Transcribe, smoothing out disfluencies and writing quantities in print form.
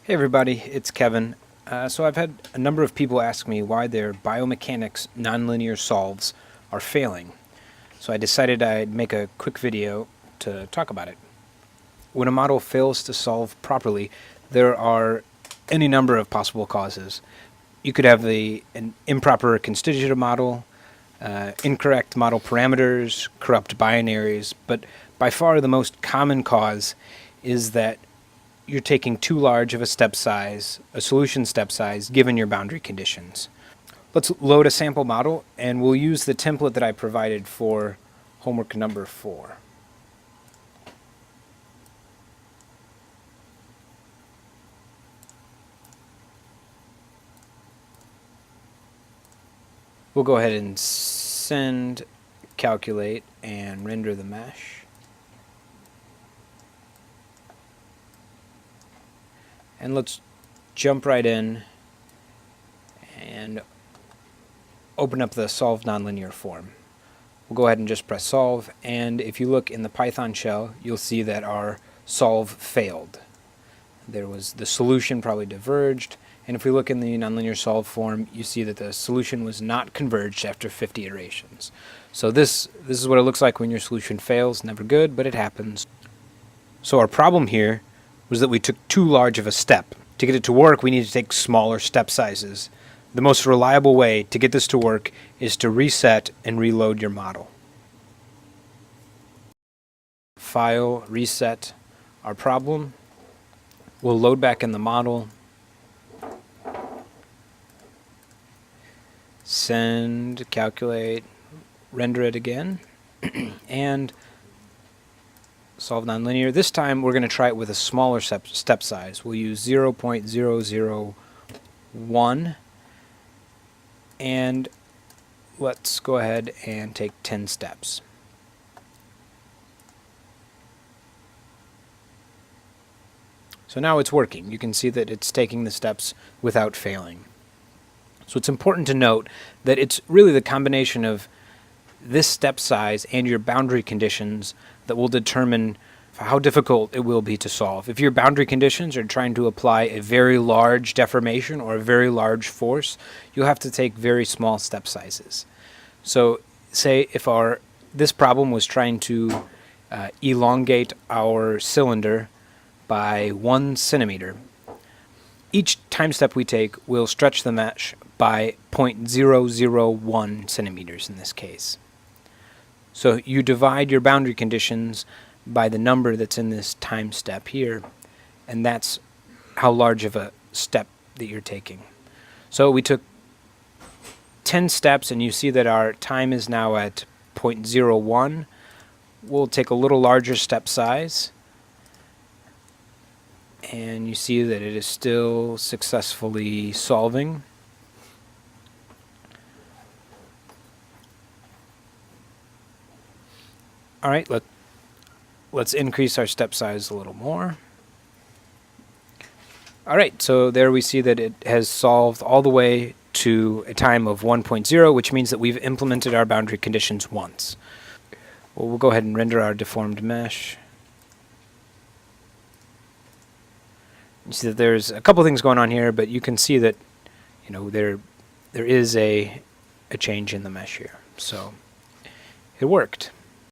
Hey everybody, it's Kevin. So I've had a number of people ask me why their biomechanics nonlinear solves are failing. So I decided I'd make a quick video to talk about it. When a model fails to solve properly, there are any number of possible causes. You could have an improper constitutive model, incorrect model parameters, corrupt binaries, but by far the most common cause is that you're taking too large of a step size, a solution step size, given your boundary conditions. Let's load a sample model, and we'll use the template that I provided for homework number 4. We'll go ahead and send, calculate, and render the mesh. And let's jump right in and open up the solve nonlinear form. We'll go ahead and just press solve, and if you look in the Python shell, you'll see that our solve failed. There was the solution probably diverged, and if we look in the nonlinear solve form, you see that the solution was not converged after 50 iterations. So this is what it looks like when your solution fails. Never good, but it happens. So our problem here was that we took too large of a step. To get it to work, we need to take smaller step sizes. The most reliable way to get this to work is to reset and reload your model. File, reset our problem. We'll load back in the model. Send, calculate, render it again, and solve nonlinear. This time we're going to try it with a smaller step size. We'll use 0.001, and let's go ahead and take 10 steps. So now it's working. You can see that it's taking the steps without failing. So it's important to note that it's really the combination of this step size and your boundary conditions that will determine how difficult it will be to solve. If your boundary conditions are trying to apply a very large deformation or a very large force, you'll have to take very small step sizes. So say if this problem was trying to elongate our cylinder by 1 centimeter, each time step we take will stretch the mesh by 0.001 centimeters in this case. So you divide your boundary conditions by the number that's in this time step here, and that's how large of a step that you're taking. So we took 10 steps, and you see that our time is now at 0.01. We'll take a little larger step size, and you see that it is still successfully solving. All right, let's increase our step size a little more. All right, so there we see that it has solved all the way to a time of 1.0, which means that we've implemented our boundary conditions once. Well, we'll go ahead and render our deformed mesh. You see that there's a couple things going on here, but you can see that there is a change in the mesh here. So it worked.